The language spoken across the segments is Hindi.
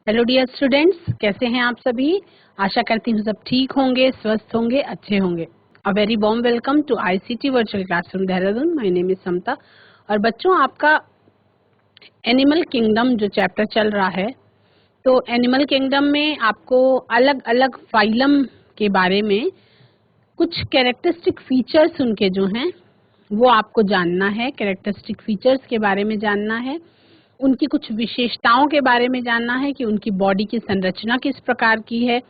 हेलो डियर स्टूडेंट्स, कैसे हैं आप सभी। आशा करती हूँ सब ठीक होंगे, स्वस्थ होंगे, अच्छे होंगे। A very warm welcome to ICT virtual classroom Dehradun. My name is Samta. और बच्चों, आपका एनिमल किंगडम जो चैप्टर चल रहा है, तो एनिमल किंगडम में आपको अलग अलग फाइलम के बारे में कुछ कैरेक्टरिस्टिक फीचर्स उनके जो हैं वो आपको जानना है। कैरेक्टरिस्टिक फीचर्स के बारे में जानना है, उनकी कुछ विशेषताओं के बारे में जानना है कि उनकी बॉडी की संरचना किस प्रकार की है,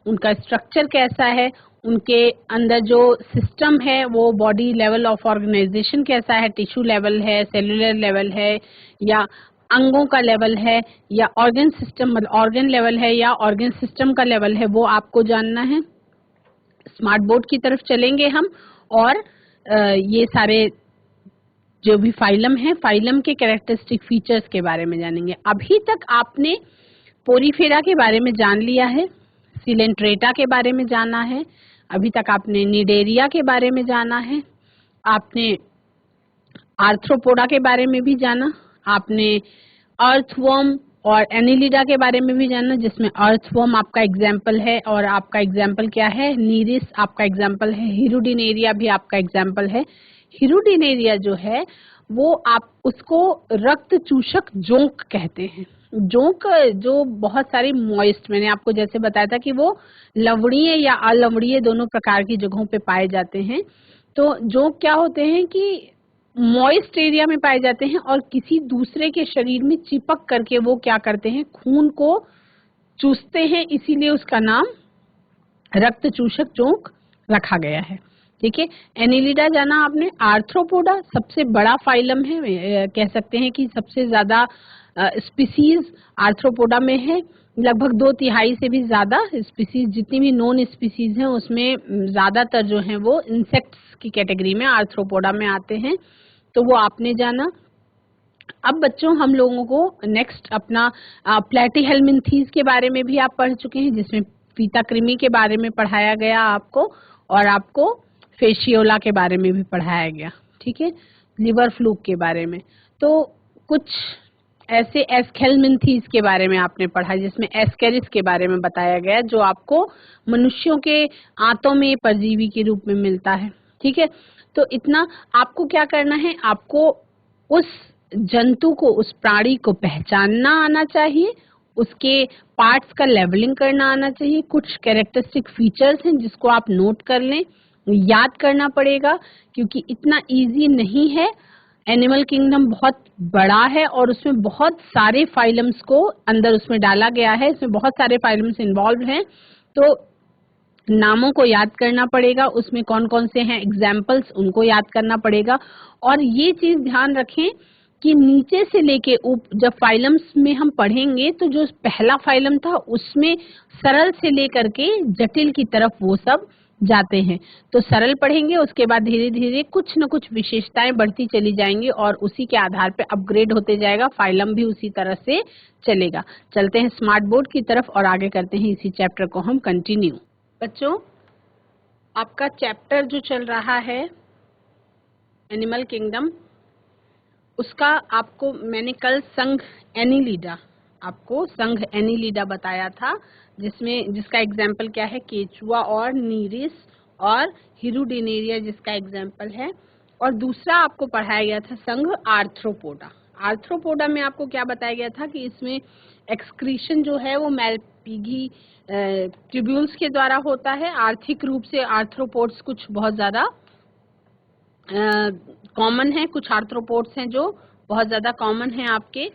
उनका स्ट्रक्चर कैसा है, उनके अंदर जो सिस्टम है वो बॉडी लेवल ऑफ ऑर्गेनाइजेशन कैसा है, टिश्यू लेवल है, सेलुलर लेवल है, या अंगों का लेवल है, या ऑर्गन सिस्टम मतलब ऑर्गन लेवल है, या ऑर्गन सिस्टम का लेवल है, वो आपको जानना है। स्मार्ट बोर्ड की तरफ चलेंगे हम और ये सारे जो भी फाइलम है, फाइलम के कैरेक्टरिस्टिक फीचर्स के बारे में जानेंगे। अभी तक आपने पोरीफेरा के बारे में जान लिया है, सिलेंट्रेटा के बारे में जाना है, अभी तक आपने निडेरिया के बारे में जाना है, आपने आर्थ्रोपोडा के बारे में भी जाना, आपने अर्थवर्म और एनिलिडा के बारे में भी जाना, जिसमें अर्थवर्म आपका एग्जाम्पल है और आपका एग्जाम्पल क्या है, नीरिस आपका एग्जाम्पल है, हिरुडिनेरिया भी आपका एग्जाम्पल है। हिरुडिनेरिया जो है वो आप उसको रक्त चूषक जोंक कहते हैं। जोंक जो बहुत सारी मॉइस्ट, मैंने आपको जैसे बताया था कि वो लवणीय या अलवणीय दोनों प्रकार की जगहों पे पाए जाते हैं। तो जोंक क्या होते हैं कि मॉइस्ट एरिया में पाए जाते हैं और किसी दूसरे के शरीर में चिपक करके वो क्या करते हैं, खून को चूसते हैं, इसीलिए उसका नाम रक्त चूषक जोंक रखा गया है। ठीक है, एनिलिडा जाना आपने। आर्थ्रोपोडा सबसे बड़ा फाइलम है, कह सकते हैं कि सबसे ज्यादा स्पीसीज आर्थ्रोपोडा में है। लगभग 2/3 से भी ज्यादा स्पीसीज, जितनी भी नॉन स्पीसीज हैं उसमें ज्यादातर जो हैं वो इंसेक्ट्स की कैटेगरी में आर्थ्रोपोडा में आते हैं, तो वो आपने जाना। अब बच्चों, हम लोगों को नेक्स्ट अपना प्लेटीहेल्मिन्थीज के बारे में भी आप पढ़ चुके हैं, जिसमें फीता कृमि के बारे में पढ़ाया गया आपको, और आपको फेशियोला के बारे में भी पढ़ाया गया। ठीक है, लिवर फ्लूक के बारे में। तो कुछ ऐसे एस्केल्मिन्थीज के बारे में आपने पढ़ा, जिसमें एस्केरिस के बारे में बताया गया, जो आपको मनुष्यों के आंतों में परजीवी के रूप में मिलता है। ठीक है, तो इतना आपको क्या करना है, आपको उस जंतु को, उस प्राणी को पहचानना आना चाहिए, उसके पार्ट्स का लेवलिंग करना आना चाहिए। कुछ कैरेक्टरिस्टिक फीचर्स हैं जिसको आप नोट कर लें, याद करना पड़ेगा, क्योंकि इतना इजी नहीं है। एनिमल किंगडम बहुत बड़ा है और उसमें बहुत सारे फाइलम्स को अंदर उसमें डाला गया है, इसमें बहुत सारे फाइलम्स इन्वॉल्व हैं, तो नामों को याद करना पड़ेगा, उसमें कौन कौन से हैं एग्जाम्पल्स उनको याद करना पड़ेगा। और ये चीज ध्यान रखें कि नीचे से लेके जब फाइलम्स में हम पढ़ेंगे तो जो पहला फाइलम था उसमें सरल से लेकर के जटिल की तरफ वो सब जाते हैं। तो सरल पढ़ेंगे, उसके बाद धीरे धीरे कुछ न कुछ विशेषताएं बढ़ती चली जाएंगी और उसी के आधार पे अपग्रेड होते जाएगा, फाइलम भी उसी तरह से चलेगा। चलते हैं स्मार्ट बोर्ड की तरफ और आगे करते हैं इसी चैप्टर को हम कंटिन्यू। बच्चों, आपका चैप्टर जो चल रहा है एनिमल किंगडम, उसका आपको मैंने कल संघ एनिलिडा, आपको संघ एनिलिडा बताया था, जिसका एग्जाम्पल क्या है, केचुआ और नीरिस और हिरुडिनेरिया जिसका एग्जाम्पल है। और दूसरा आपको पढ़ाया गया था संघ आर्थ्रोपोडा। आर्थ्रोपोडा में आपको क्या बताया गया था कि इसमें एक्सक्रीशन जो है वो मैलपिगी ट्यूब्यूल्स के द्वारा होता है। आर्थिक रूप से आर्थ्रोपोड्स कुछ बहुत ज्यादा कॉमन है, कुछ आर्थ्रोपोड्स हैं जो बहुत ज्यादा कॉमन है आपके।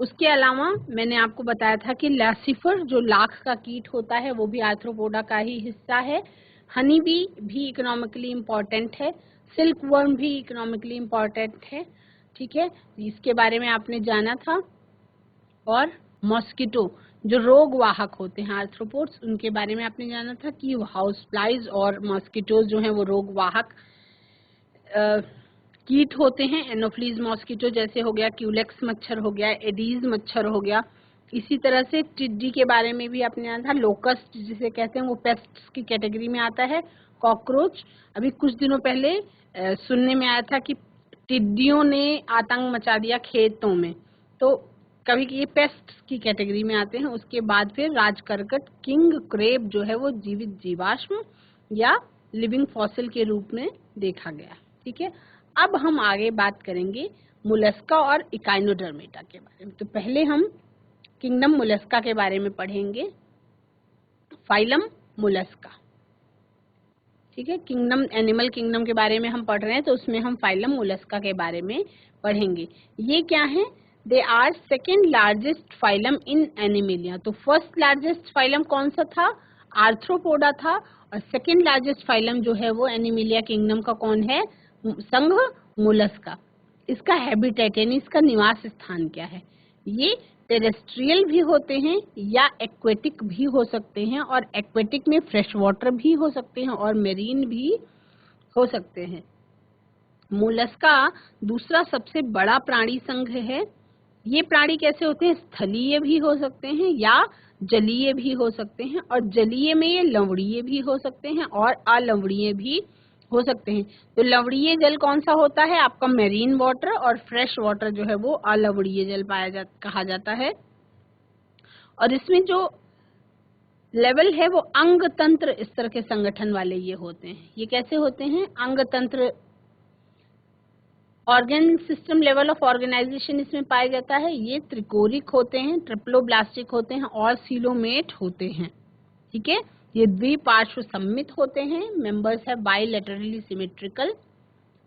उसके अलावा मैंने आपको बताया था कि लैसिफर जो लाख का कीट होता है वो भी आर्थ्रोपोडा का ही हिस्सा है। हनी बी भी इकोनॉमिकली इम्पोर्टेंट है, सिल्क वर्म भी इकोनॉमिकली इम्पोर्टेंट है। ठीक है, इसके बारे में आपने जाना था। और मॉस्किटो जो रोग वाहक होते हैं आर्थ्रोपोड्स, उनके बारे में आपने जाना था कि हाउस फ्लाइज और मॉस्किटोज जो हैं वो रोग वाहक कीट होते हैं। एनोफ्लीज मॉस्किटो जैसे हो गया, क्यूलेक्स मच्छर हो गया, एडीज मच्छर हो गया। इसी तरह से टिड्डी के बारे में भी आपने जाना था, लोकस्ट जिसे कहते हैं वो पेस्ट्स की कैटेगरी में आता है। कॉकरोच, अभी कुछ दिनों पहले सुनने में आया था कि टिड्डियों ने आतंक मचा दिया खेतों में, तो कभी ये पेस्ट की कैटेगरी में आते हैं। उसके बाद फिर राजकर्कट, किंग क्रेब जो है वो जीवित जीवाश्म या लिविंग फॉसिल के रूप में देखा गया। ठीक है, अब हम आगे बात करेंगे मोलस्का और इकाइनोडर्मेटा के बारे में। तो पहले हम किंगडम मोलस्का के बारे में पढ़ेंगे, फाइलम मोलस्का। ठीक है, किंगडम, एनिमल किंगडम के बारे में हम पढ़ रहे हैं, तो उसमें हम फाइलम मोलस्का के बारे में पढ़ेंगे। ये क्या है? They are second largest phylum in Animalia. तो फर्स्ट लार्जेस्ट फाइलम कौन सा था? आर्थ्रोपोडा था। और सेकेंड लार्जेस्ट फाइलम जो है वो एनिमेलिया किंगडम का कौन है? संघ मोलस्का। इसका हैबिटेट यानी इसका निवास स्थान क्या है? ये टेरेस्ट्रियल भी होते हैं या एक्वेटिक भी हो सकते हैं, और एक्वेटिक में फ्रेश वाटर भी हो सकते हैं और मेरीन भी हो सकते हैं। मोलस्का दूसरा सबसे बड़ा प्राणी संघ है। ये प्राणी कैसे होते हैं? स्थलीय भी हो सकते हैं या जलीय भी हो सकते हैं, और जलीय में ये लवणीय भी हो सकते हैं और अलवणीय भी हो सकते हैं। तो लवणीय जल कौन सा होता है? आपका मेरीन वाटर, और फ्रेश वाटर जो है वो अलवणीय जल कहा जाता है। और इसमें जो लेवल है वो अंग तंत्र स्तर के संगठन वाले ये होते हैं। ये कैसे होते हैं? अंग तंत्र, organ system level of organization इसमें पाया जाता है। ये त्रिकोरिक होते हैं, ट्रिप्लोब्लास्टिक होते हैं और सीलोमेट होते हैं। ठीक है, ये द्विपार्श्व सम्मित होते हैं। मेंबर्स है बाइलेटरली सिमेट्रिकल।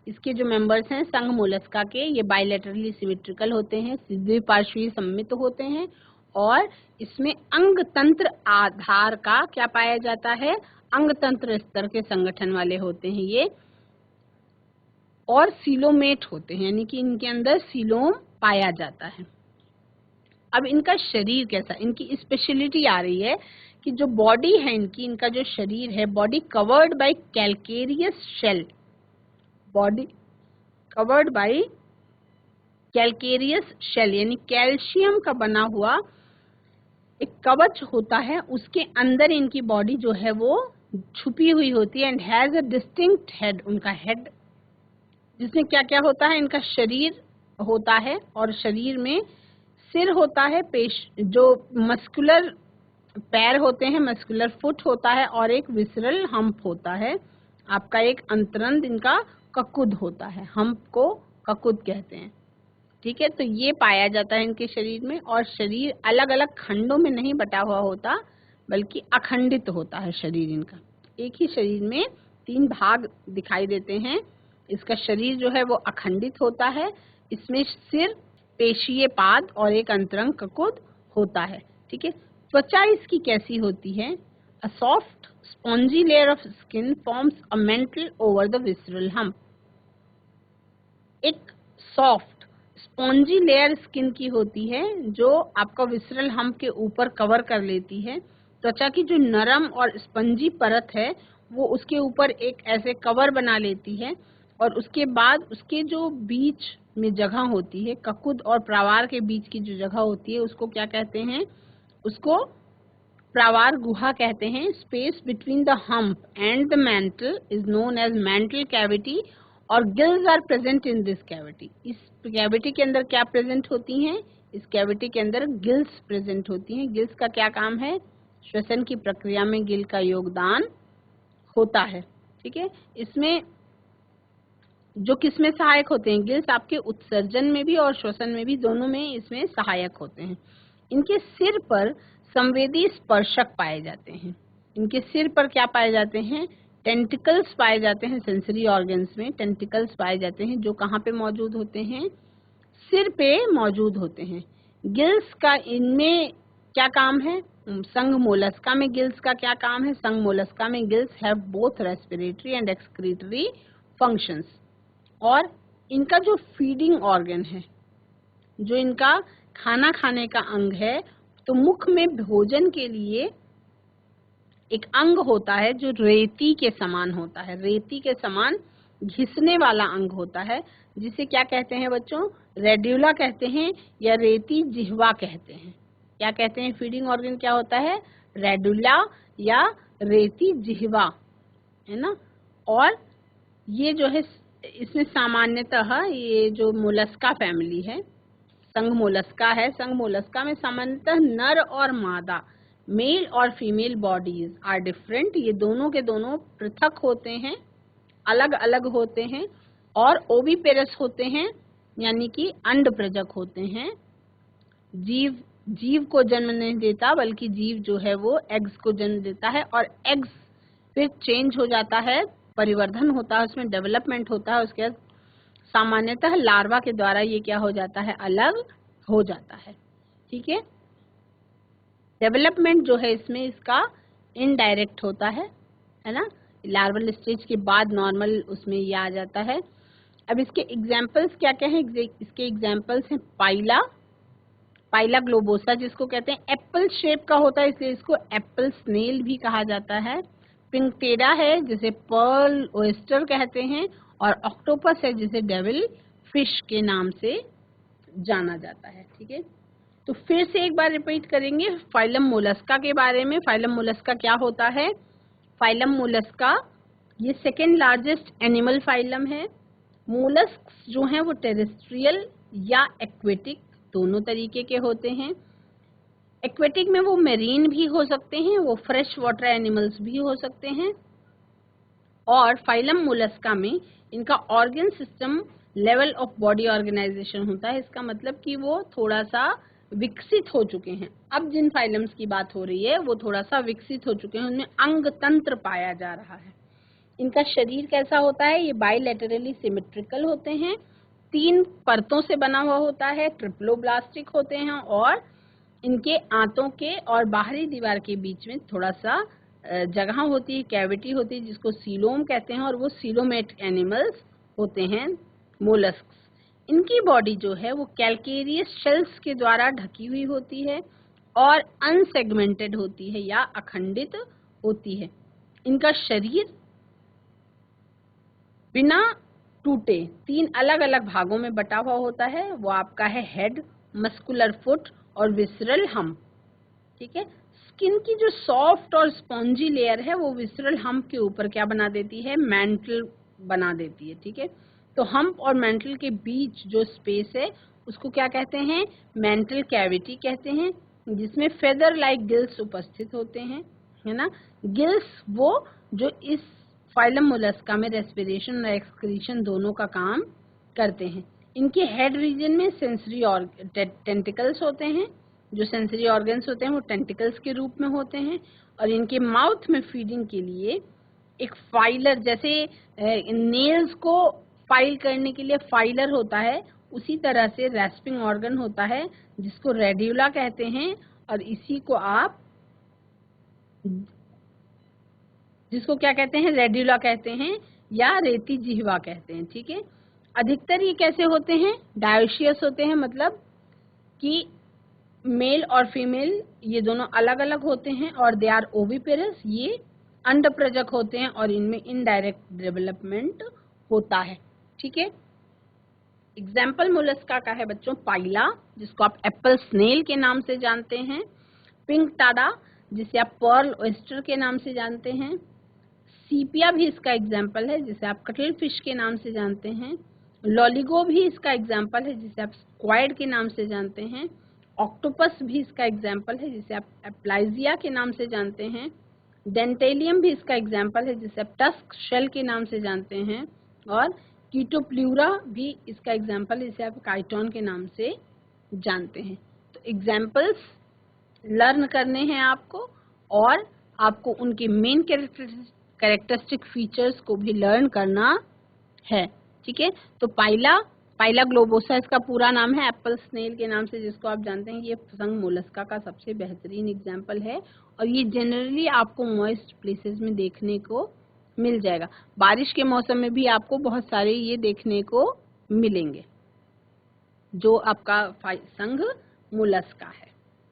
इसके जो मेंबर्स हैं संघ मोलस्का के, ये बाइलेटरली सिमेट्रिकल होते हैं, द्विपार्श्वीय सम्मित होते हैं। और इसमें अंग तंत्र आधार का क्या पाया जाता है? अंग तंत्र स्तर के संगठन वाले होते हैं ये, और सीलोमेट होते हैं, यानी कि इनके अंदर सीलोम पाया जाता है। अब इनका शरीर कैसा? इनकी स्पेशलिटी आ रही है कि जो बॉडी है इनकी, इनका जो शरीर है, body covered by calcareous shell, body covered by calcareous shell, यानी कैल्शियम का बना हुआ एक कवच होता है। उसके अंदर इनकी बॉडी जो है वो छुपी हुई होती है। And has a distinct head, उनका हेड जिसमें क्या क्या होता है? इनका शरीर होता है, और शरीर में सिर होता है, जो मस्कुलर पैर होते हैं, मस्कुलर फुट होता है, और एक विसरल हम्प होता है। आपका एक अंतरंग इनका ककुद होता है, हम्प को ककुद कहते हैं। ठीक है, तो ये पाया जाता है इनके शरीर में। और शरीर अलग अलग खंडों में नहीं बटा हुआ होता, बल्कि अखंडित होता है शरीर इनका। एक ही शरीर में 3 भाग दिखाई देते हैं। इसका शरीर जो है वो अखंडित होता है। इसमें सिर, पेशीय पाद और एक अंतरंग ककुद होता है। ठीक है, त्वचा इसकी कैसी होती है? A soft spongy layer of skin forms a mental over the visceral hump. एक सॉफ्ट स्पॉन्जी लेयर स्किन की होती है जो आपका विसरल हम्प के ऊपर कवर कर लेती है। त्वचा की जो नरम और स्पंजी परत है वो उसके ऊपर एक ऐसे कवर बना लेती है, और उसके बाद उसके जो बीच में जगह होती है, ककुद और प्रावार के बीच की जो जगह होती है, उसको क्या कहते हैं? उसको प्रावार गुहा कहते हैं। Space between the hump and the mantle is known as mantle cavity, और gills are present in this cavity. इस कैविटी के अंदर क्या प्रेजेंट होती हैं? इस कैविटी के अंदर गिल्स प्रेजेंट होती हैं। गिल्स का क्या काम है? श्वसन की प्रक्रिया में गिल का योगदान होता है। ठीक है, इसमें जो किसमें सहायक होते हैं? गिल्स आपके उत्सर्जन में भी और श्वसन में भी, दोनों में इसमें सहायक होते हैं। इनके सिर पर संवेदी स्पर्शक पाए जाते हैं। इनके सिर पर क्या पाए जाते हैं? टेंटिकल्स पाए जाते हैं। सेंसरी ऑर्गन्स में टेंटिकल्स पाए जाते हैं, जो कहाँ पे मौजूद होते हैं? सिर पे मौजूद होते हैं। गिल्स का इनमें क्या काम है? संघ मोलस्का में गिल्स का क्या काम है? संघ मोलस्का में gills have both respiratory and excretory functions. और इनका जो फीडिंग ऑर्गन है, जो इनका खाना खाने का अंग है, तो मुख में भोजन के लिए एक अंग होता है जो रेती के समान होता है, रेती के समान घिसने वाला अंग होता है, जिसे क्या कहते हैं बच्चों? रेड्यूला कहते हैं या रेती जिह्वा कहते हैं। क्या कहते हैं? फीडिंग ऑर्गन क्या होता है? रेड्यूला या रेती जिह्वा, है ना। और ये जो है इसमें सामान्यतः ये जो मोलस्का फैमिली है, संघ मोलस्का है। संघ मोलस्का में सामान्यतः नर और मादा, मेल और फीमेल बॉडीज आर डिफरेंट, ये दोनों के दोनों पृथक होते हैं, अलग अलग होते हैं और ओविपेरस होते हैं, यानी कि अंडप्रजक होते हैं। जीव को जन्म नहीं देता, बल्कि जीव जो है वो एग्स को जन्म देता है और एग्स फिर चेंज हो जाता है, परिवर्धन होता है, उसमें डेवलपमेंट होता है, उसके बाद सामान्यतः लार्वा के द्वारा ये क्या हो जाता है, अलग हो जाता है। ठीक है, डेवलपमेंट जो है इसमें इसका इनडायरेक्ट होता है ना, लार्वल स्टेज के बाद नॉर्मल उसमें ये आ जाता है। अब इसके एग्जाम्पल्स क्या क्या हैं? इसके एग्जाम्पल्स हैं पाइला ग्लोबोसा, जिसको कहते हैं एप्पल शेप का होता है, इसलिए इसको एप्पल स्नेल भी कहा जाता है। पिंकटेरा है, जिसे पर्ल ओयस्टर कहते हैं, और ऑक्टोपस है, जिसे डेविल फिश के नाम से जाना जाता है। ठीक है, तो फिर से एक बार रिपीट करेंगे फाइलम मोलस्का के बारे में। फाइलम मोलस्का क्या होता है? फाइलम मोलस्का ये सेकेंड लार्जेस्ट एनिमल फाइलम है। मोलस्क्स जो हैं वो टेरेस्ट्रियल या एक्वेटिक दोनों तरीके के होते हैं। एक्वेटिक में वो मेरीन भी हो सकते हैं, वो फ्रेश वाटर एनिमल्स भी हो सकते हैं। और फाइलम मोलस्का में इनका organ system level of body organization होता है। इसका मतलब कि वो थोड़ा सा विकसित हो चुके हैं। अब जिन फाइलम्स की बात हो रही है वो थोड़ा सा विकसित हो चुके हैं, उनमें अंग तंत्र पाया जा रहा है। इनका शरीर कैसा होता है? ये बाइलेटरली सिमेट्रिकल होते हैं, 3 परतों से बना हुआ होता है, ट्रिप्लोब्लास्टिक होते हैं और इनके आंतों के और बाहरी दीवार के बीच में थोड़ा सा जगह होती है, कैविटी होती है, जिसको सीलोम कहते हैं, और वो सीलोमेट एनिमल्स होते हैं मोलस्क्स। इनकी बॉडी जो है वो कैल्केरियस शेल्स के द्वारा ढकी हुई होती है और अनसेगमेंटेड होती है या अखंडित होती है। इनका शरीर बिना टूटे 3 अलग अलग भागों में बटा हुआ होता है। वो आपका है हेड, मस्कुलर फुट और विसरल हम्प। ठीक है, स्किन की जो सॉफ्ट और स्पॉन्जी लेयर है वो विसरल हम्प के ऊपर क्या बना देती है? मैंटल बना देती है। ठीक है, तो हम्प और मैंटल के बीच जो स्पेस है उसको क्या कहते हैं? मैंटल कैविटी कहते हैं, जिसमें फेदर लाइक गिल्स उपस्थित होते हैं, है ना। गिल्स वो जो इस फाइलम मोलस्का में रेस्पिरेशन और एक्सक्रीशन दोनों का काम करते हैं। इनके हेड रीजन में सेंसरी और टेंटिकल्स होते हैं, जो सेंसरी ऑर्गन्स होते हैं वो टेंटिकल्स के रूप में होते हैं, और इनके माउथ में फीडिंग के लिए एक फाइलर, जैसे नेल्स को फाइल करने के लिए फाइलर होता है, उसी तरह से रेस्पिंग ऑर्गन होता है जिसको रेड्यूला कहते हैं, और इसी को आप जिसको क्या कहते हैं? रेड्यूला कहते हैं या रेती जिह्वा कहते हैं। ठीक है, अधिकतर ये कैसे होते हैं? डायोशियस होते हैं, मतलब कि मेल और फीमेल ये दोनों अलग अलग होते हैं, और दे आर ओविपेरस, ये अंडप्रजक होते हैं और इनमें इनडायरेक्ट डेवलपमेंट होता है। ठीक है, एग्जाम्पल मोलस्का का है बच्चों पाइला, जिसको आप एप्पल स्नेल के नाम से जानते हैं, पिंकटाडा जिसे आप पर्ल ओयस्टर के नाम से जानते हैं, सीपिया भी इसका एग्जाम्पल है जिसे आप कटल फिश के नाम से जानते हैं, लॉलीगो भी इसका एग्जाम्पल है जिसे आप स्क्वाइड के नाम से जानते हैं, ऑक्टोपस भी इसका एग्जाम्पल है जिसे आप एप्लाइजिया के नाम से जानते हैं, डेंटेलियम भी इसका एग्जाम्पल है जिसे आप टस्क शेल के नाम से जानते हैं, और कीटोप्ल्यूरा भी इसका एग्जाम्पल है जिसे आप काइटोन के नाम से जानते हैं। तो एग्जाम्पल्स लर्न करने हैं आपको, और आपको उनके मेन कैरेक्टरिस्टिक फीचर्स को भी लर्न करना है। ठीक है, तो पाइला ग्लोबोसा इसका पूरा नाम है, एप्पल स्नेल के नाम से जिसको आप जानते हैं। ये संघ मोलस्का का सबसे बेहतरीन एग्जाम्पल है, और ये जनरली आपको मॉइस्ट प्लेसेस में देखने को मिल जाएगा। बारिश के मौसम में भी आपको बहुत सारे ये देखने को मिलेंगे, जो आपका संघ मोलस्का है।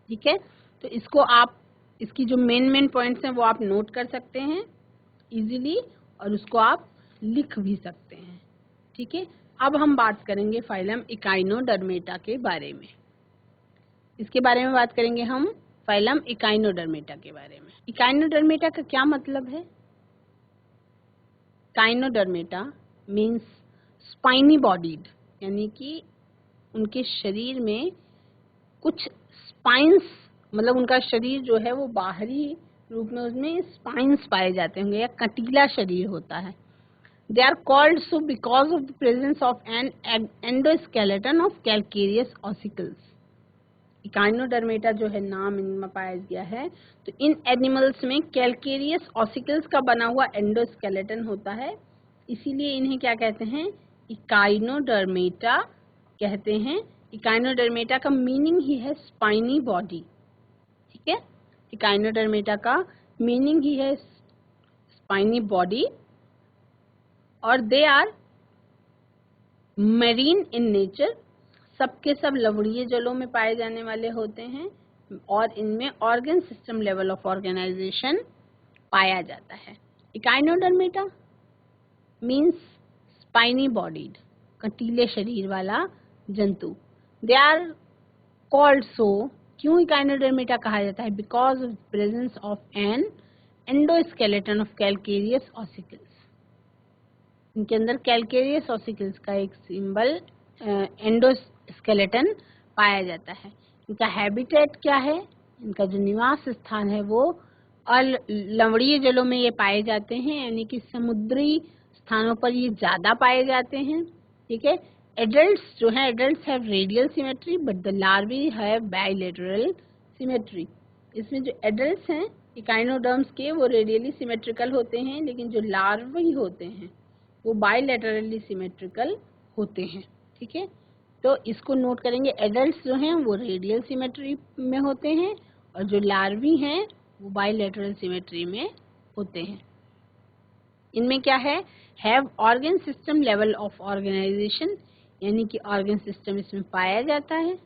ठीक है, तो इसको आप, इसकी जो मेन पॉइंट्स हैं वो आप नोट कर सकते हैं इजीली, और उसको आप लिख भी सकते हैं। ठीक है, अब हम बात करेंगे फाइलम इकाइनोडर्मेटा के बारे में। इसके बारे में बात करेंगे हम फाइलम इकाइनोडर्मेटा के बारे में। इकाइनोडर्मेटा का क्या मतलब है? इकाइनोडर्मेटा मीन्स स्पाइनी बॉडीड, यानी कि उनके शरीर में कुछ स्पाइंस, मतलब उनका शरीर जो है वो बाहरी रूप में उसमें स्पाइंस पाए जाते होंगे या कटीला शरीर होता है। They are called so because of the presence of an endoskeleton of calcareous ossicles. Echinodermata जो है नाम इनमें पाया गया है, तो इन एनिमल्स में कैलकेरियस ऑसिकल्स का बना हुआ एंडोस्केलेटन होता है, इसीलिए इन्हें क्या कहते हैं, इकाइनोडर्मेटा कहते हैं। इकाइनोडर्मेटा का मीनिंग ही है स्पाइनी बॉडी, ठीक है। इकाइनोडर्मेटा का मीनिंग ही है स्पाइनी बॉडी, और they are marine in nature, सबके सब लवणीय जलों में पाए जाने वाले होते हैं, और इनमें organ system level of organization पाया जाता है। इकाइनोडर्मेटा मीन्स स्पाइनी बॉडीड, कटीले शरीर वाला जंतु। दे आर कॉल्ड सो, क्यों इकाइनोडर्मेटा कहा जाता है, because of presence of an endoskeleton of calcareous ossicles. इनके अंदर कैलकेरियस ऑसिकल्स का एक सिंबल एंडोस्केलेटन पाया जाता है। इनका हैबिटेट क्या है, इनका जो निवास स्थान है वो लवणीय जलों में ये पाए जाते हैं, यानी कि समुद्री स्थानों पर ये ज्यादा पाए जाते हैं, ठीक है। एडल्ट्स जो हैं, adults have radial symmetry but the larvae have bilateral symmetry. इसमें जो एडल्ट्स हैं इकाइनोडर्म्स के वो रेडियली सिमेट्रिकल होते हैं, लेकिन जो लार्वी होते हैं वो बाइलेटरली सिमेट्रिकल होते हैं, ठीक है। तो इसको नोट करेंगे, एडल्ट्स जो हैं वो रेडियल सिमेट्री में होते हैं और जो लार्वी हैं वो बाइलेटरल सिमेट्री में होते हैं। इनमें क्या है, have organ system level of organization, यानी कि ऑर्गन सिस्टम इसमें पाया जाता है।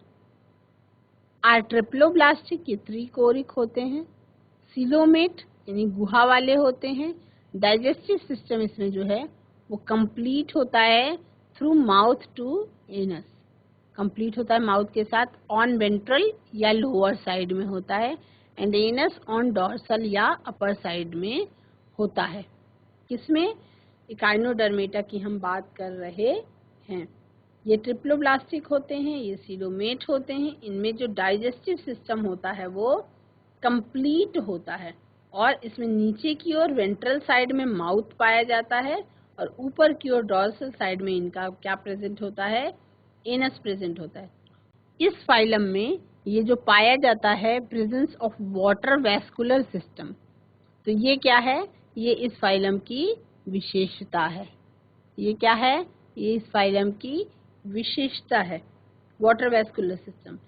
आर ट्रिप्लोब्लास्टिक, ये त्रिकोरिक होते हैं। सीलोमेट यानी गुहा वाले होते हैं। डाइजेस्टिव सिस्टम इसमें जो है वो कंप्लीट होता है through mouth to anus, complete होता है माउथ के साथ, ऑन वेंट्रल या लोअर साइड में होता है, एंड एनस ऑन डॉर्सल या अपर साइड में होता है। किसमें, इकाइनोडर्मेटा की हम बात कर रहे हैं। ये ट्रिप्लोब्लास्टिक होते हैं, ये सीलोमेट होते हैं। इनमें जो डाइजेस्टिव सिस्टम होता है वो कंप्लीट होता है, और इसमें नीचे की ओर वेंट्रल साइड में माउथ पाया जाता है और ऊपर की ओर डॉर्सल साइड में इनका क्या प्रेजेंट होता है, एनस प्रेजेंट होता है। इस फाइलम में ये जो पाया जाता है presence of water vascular system, तो ये क्या है, ये इस फाइलम की विशेषता है। ये क्या है, ये इस फाइलम की विशेषता है, वाटर वैस्कुलर सिस्टम।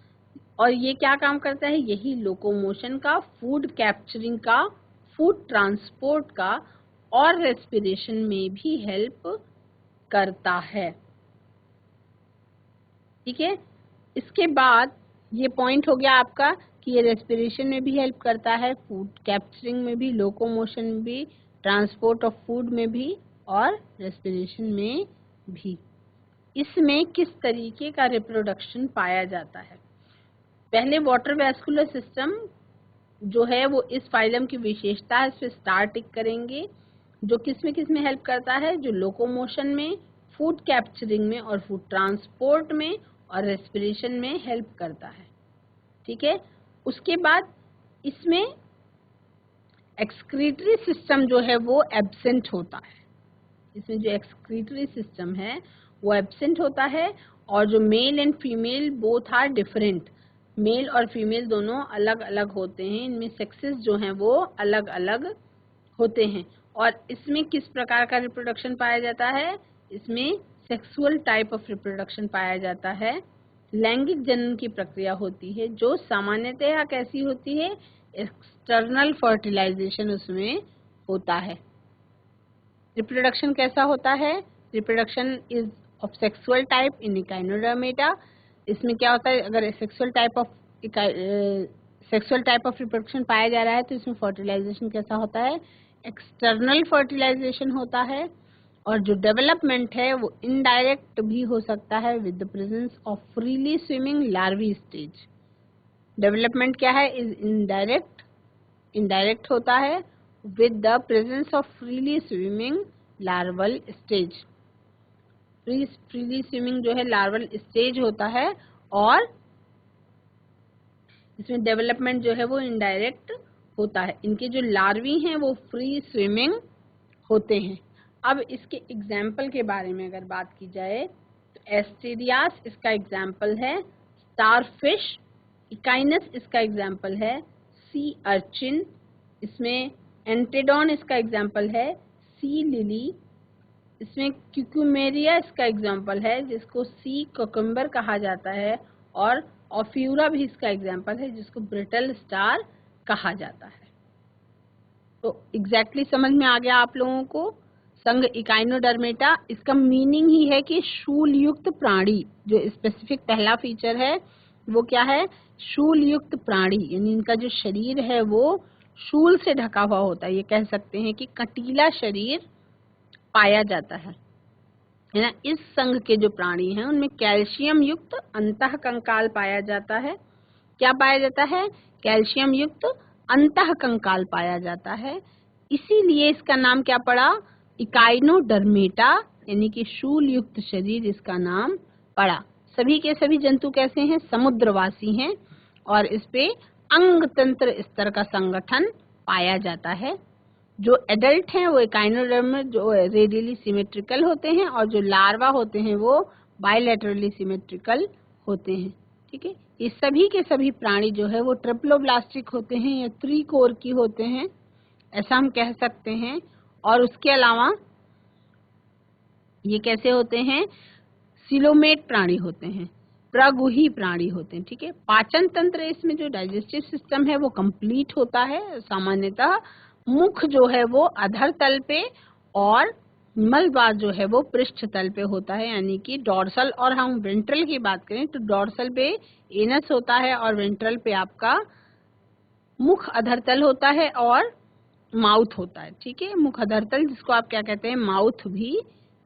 और ये क्या काम करता है, यही लोकोमोशन का, फूड कैप्चरिंग का, फूड ट्रांसपोर्ट का और रेस्पिरेशन में भी हेल्प करता है, ठीक है। इसके बाद ये पॉइंट हो गया आपका कि ये रेस्पिरेशन में भी हेल्प करता है, फूड कैप्चरिंग में भी, लोकोमोशन में भी, ट्रांसपोर्ट ऑफ फूड में भी और रेस्पिरेशन में भी। इसमें किस तरीके का रिप्रोडक्शन पाया जाता है, पहले वाटर वैस्कुलर सिस्टम जो है वो इस फाइलम की विशेषता है, इस पे स्टार्ट करेंगे, जो किसमें हेल्प करता है, जो लोकोमोशन में, फूड कैप्चरिंग में और फूड ट्रांसपोर्ट में और रेस्पिरेशन में हेल्प करता है, ठीक है। उसके बाद इसमें एक्सक्रीटरी सिस्टम जो है वो एब्सेंट होता है, इसमें जो एक्सक्रीटरी सिस्टम है वो एब्सेंट होता है, और जो male and female both are different, male और फीमेल दोनों अलग अलग होते हैं, इनमें सेक्सेस जो हैं वो अलग अलग होते हैं। और इसमें किस प्रकार का रिप्रोडक्शन पाया जाता है, इसमें सेक्सुअल टाइप ऑफ रिप्रोडक्शन पाया जाता है, लैंगिक जनन की प्रक्रिया होती है, जो सामान्यतः कैसी होती है, एक्सटर्नल फर्टिलाइजेशन उसमें होता है। रिप्रोडक्शन कैसा होता है, reproduction is of sexual type in Echinodermata. इसमें क्या होता है, अगर सेक्सुअल टाइप ऑफ रिप्रोडक्शन पाया जा रहा है तो इसमें फर्टिलाइजेशन कैसा होता है, एक्सटर्नल फर्टिलाइजेशन होता है। और जो डेवलपमेंट है वो इनडायरेक्ट भी हो सकता है with the presence of freely swimming larvae stage. Development क्या है, इज इनडायरेक्ट होता है with the presence of freely swimming larval stage. Freely swimming जो है लार्वल स्टेज होता है, और इसमें डेवलपमेंट जो है वो इनडायरेक्ट होता है। इनके जो लार्वी हैं वो फ्री स्विमिंग होते हैं। अब इसके एग्जाम्पल के बारे में अगर बात की जाए तो एस्टेरियास इसका एग्जाम्पल है, स्टारफिश, इकाइनस इसका एग्जाम्पल है, सी अर्चिन, इसमें एंटेडॉन इसका एग्जाम्पल है, सी लिली, इसमें क्यूक्यूमेरिया इसका एग्जाम्पल है जिसको सी कोकम्बर कहा जाता है, और ऑफ्यूरा भी इसका एग्जाम्पल है जिसको ब्रिटल स्टार कहा जाता है। तो एग्जैक्टली समझ में आ गया आप लोगों को। संघ इकाइनोडर्मेटा, इसका मीनिंग ही है कि शूल युक्त प्राणी। जो स्पेसिफिक पहला फीचर है वो क्या है, शूल युक्त प्राणी, यानी इनका जो शरीर है वो शूल से ढका हुआ होता है। ये कह सकते हैं कि कटीला शरीर पाया जाता है ना। इस संघ के जो प्राणी हैं उनमें कैल्शियम युक्त अंतःकंकाल पाया जाता है। क्या पाया जाता है, कैल्शियम युक्त अंतःकंकाल पाया जाता है। इसीलिए इसका नाम क्या पड़ा, इकाइनोडर्मेटा, यानी कि शूल युक्त शरीर इसका नाम पड़ा। सभी के सभी जंतु कैसे हैं, समुद्रवासी हैं, और इस पे अंग तंत्र स्तर का संगठन पाया जाता है। जो एडल्ट हैं वो इकाइनोडर्म जो रेडियली सिमेट्रिकल होते हैं, और जो लार्वा होते हैं वो बायलैटरली सिमेट्रिकल होते हैं। ठीक है, ये सभी के सभी प्राणी जो है वो ट्रिप्लोब्लास्टिक होते हैं या त्रिकोर की होते हैं, ऐसा हम कह सकते हैं। और उसके अलावा ये कैसे होते हैं, सिलोमेट प्राणी होते हैं, प्रगुही प्राणी होते हैं। ठीक है, पाचन तंत्र इसमें जो डाइजेस्टिव सिस्टम है वो कंप्लीट होता है। सामान्यतः मुख जो है वो अधर तल पे और मलबार जो है वो पृष्ठ तल पे होता है, यानी कि डॉर्सल। और हम वेंट्रल की बात करें तो डॉर्सल पे एनस होता है और वेंट्रल पे आपका मुख अधरतल होता है और माउथ होता है। ठीक है, मुख अधरतल जिसको आप क्या कहते हैं, माउथ भी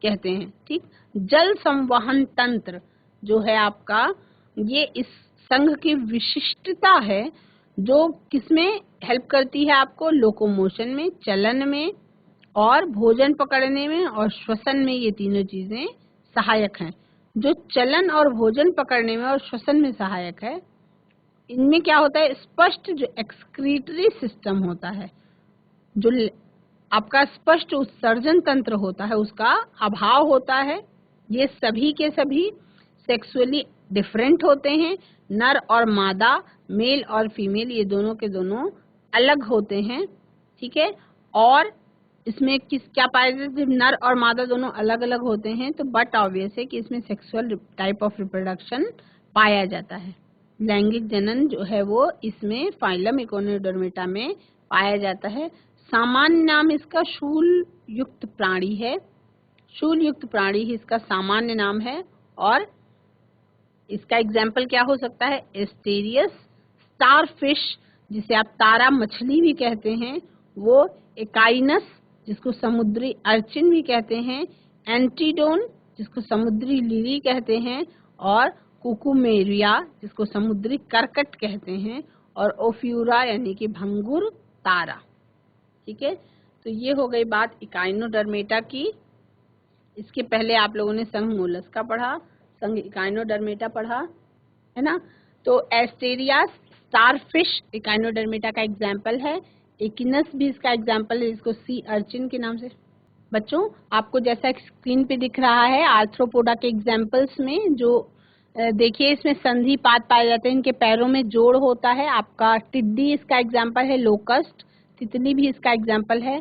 कहते हैं। ठीक, जल संवहन तंत्र जो है आपका, ये इस संघ की विशिष्टता है जो किसमें हेल्प करती है आपको, लोकोमोशन में, चलन में, और भोजन पकड़ने में और श्वसन में। ये तीनों चीजें सहायक हैं। जो चलन और भोजन पकड़ने में और श्वसन में सहायक है, इनमें क्या होता है, स्पष्ट जो एक्सक्रीटरी सिस्टम होता है, जो आपका स्पष्ट उत्सर्जन तंत्र होता है, उसका अभाव होता है। ये सभी के सभी सेक्सुअली डिफरेंट होते हैं। नर और मादा, मेल और फीमेल, ये दोनों के दोनों अलग होते हैं। ठीक है, और इसमें क्या पाया जाता है, जब नर और मादा दोनों अलग अलग होते हैं तो बट ऑब्वियस है कि इसमें सेक्सुअल टाइप ऑफ रिप्रोडक्शन पाया जाता है। लैंगिक जनन जो है वो इसमें फाइलम इकोनोडर्मेटा में पाया जाता है। सामान्य नाम इसका शूल युक्त प्राणी है। शूल युक्त प्राणी ही इसका सामान्य नाम है। और इसका एग्जाम्पल क्या हो सकता है, एस्टेरियस, स्टारफिश जिसे आप तारा मछली भी कहते हैं, वो एकाइनस जिसको समुद्री अर्चिन भी कहते हैं, एंटीडोन जिसको समुद्री लिली कहते हैं, और कुकुमेरिया जिसको समुद्री करकट कहते हैं, और ओफ्यूरा यानी कि भंगुर तारा। ठीक है, तो ये हो गई बात इकाइनोडर्मेटा की। इसके पहले आप लोगों ने संघ मोलस्का पढ़ा, संघ इकाइनोडर्मेटा पढ़ा, है ना। तो एस्टेरियास, स्टारफिश इकाइनोडर्मेटा का एग्जाम्पल है। एकिनस भी इसका एग्जाम्पल है जिसको सी अर्चिन के नाम से। बच्चों आपको जैसा स्क्रीन पे दिख रहा है आर्थ्रोपोडा के एग्जाम्पल्स में, जो देखिए इसमें संधि पाद पाए जाते हैं, इनके पैरों में जोड़ होता है। आपका टिड्डी इसका एग्जाम्पल है, लोकस्ट, तितली भी इसका एग्जाम्पल है,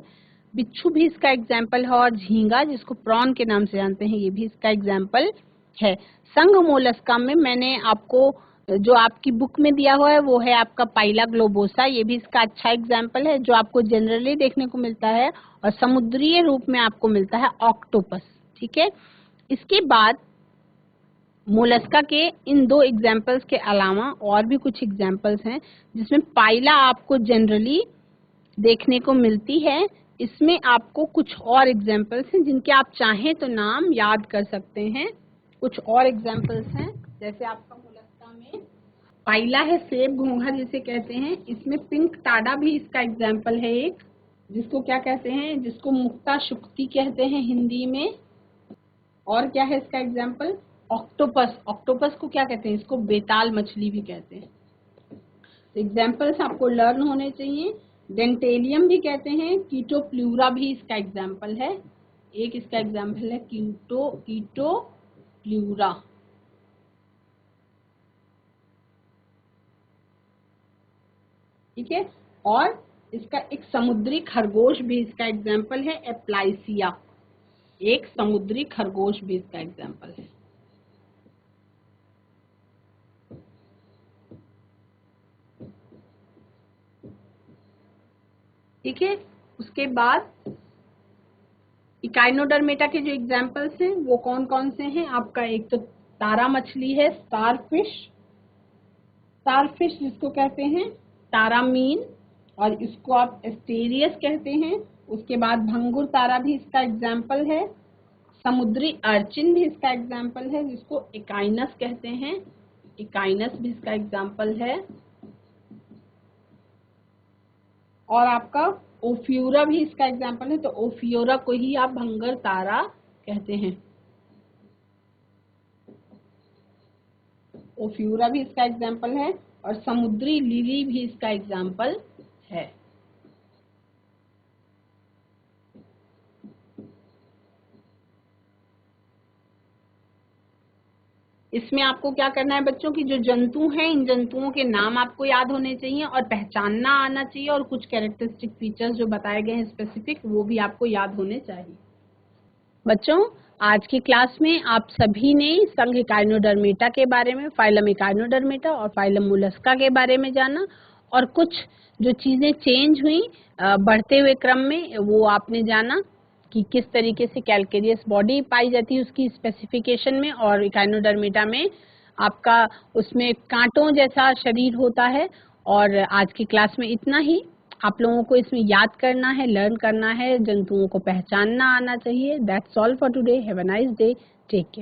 बिच्छू भी इसका एग्जाम्पल है, और झींगा जिसको प्रॉन के नाम से जानते हैं ये भी इसका एग्जाम्पल है। संघ मोलस्का में मैंने आपको जो आपकी बुक में दिया हुआ है वो है आपका पाइला ग्लोबोसा, ये भी इसका अच्छा एग्जाम्पल है जो आपको जनरली देखने को मिलता है, और समुद्रीय रूप में आपको मिलता है ऑक्टोपस। ठीक है, इसके बाद मोलस्का के इन दो एग्जाम्पल्स के अलावा और भी कुछ एग्जाम्पल्स हैं जिसमें पाइला आपको जनरली देखने को मिलती है। इसमें आपको कुछ और एग्जाम्पल्स हैं जिनके आप चाहें तो नाम याद कर सकते हैं। कुछ और एग्जाम्पल्स हैं, जैसे आपका मोलस्का में पाइला है सेब घोंघा जिसे कहते हैं, इसमें पिंक टाडा भी इसका एग्जाम्पल है एक, जिसको क्या कहते हैं, जिसको मुक्ता शुक्ति कहते हैं हिंदी में। और क्या है इसका एग्जाम्पल? ऑक्टोपस। ऑक्टोपस को क्या कहते हैं? इसको बेताल मछली भी कहते हैं। एग्जाम्पल्स आपको लर्न होने चाहिए। डेंटेलियम भी कहते हैं, कीटोप्ल्यूरा भी इसका एग्जाम्पल है। एक इसका एग्जाम्पल है कीटोप्ल्यूरा। ठीक है। और इसका एक समुद्री खरगोश भी इसका एग्जाम्पल है, एप्लाइसिया। एक समुद्री खरगोश भी इसका एग्जाम्पल है। ठीक है। उसके बाद इकाइनोडर्मेटा के जो एग्जाम्पल्स हैं वो कौन कौन से हैं आपका? एक तो तारा मछली है, स्टारफिश। स्टारफिश जिसको कहते हैं तारा मीन, और इसको आप एस्टेरियस कहते हैं। उसके बाद भंगुर तारा भी इसका एग्जाम्पल है। समुद्री अर्चिन भी इसका एग्जाम्पल है, जिसको इकाइनस कहते हैं। इकाइनस भी इसका एग्जाम्पल है। और आपका ओफ्यूरा भी इसका एग्जाम्पल है। तो ओफ्यूरा को ही आप भंगर तारा कहते हैं। ओफ्यूरा भी इसका एग्जाम्पल है, और समुद्री लिली भी इसका एग्जाम्पल है। इसमें आपको क्या करना है बच्चों की जो जंतु हैं, इन जंतुओं के नाम आपको याद होने चाहिए और पहचानना आना चाहिए, और कुछ कैरेक्टरिस्टिक फीचर्स जो बताए गए हैं स्पेसिफिक, वो भी आपको याद होने चाहिए। बच्चों, आज की क्लास में आप सभी ने संघ इकाइनोडर्मेटा के बारे में, फाइलम इकाइनोडर्मेटा और फाइलम मोलस्का के बारे में जाना, और कुछ जो चीजें चेंज हुई बढ़ते हुए क्रम में वो आपने जाना कि किस तरीके से कैलकेरियस बॉडी पाई जाती है उसकी स्पेसिफिकेशन में, और इकाइनोडर्मेटा में आपका उसमें कांटों जैसा शरीर होता है। और आज की क्लास में इतना ही। आप लोगों को इसमें याद करना है, लर्न करना है, जंतुओं को पहचानना आना चाहिए। That's all for today. Have a nice day. Take care.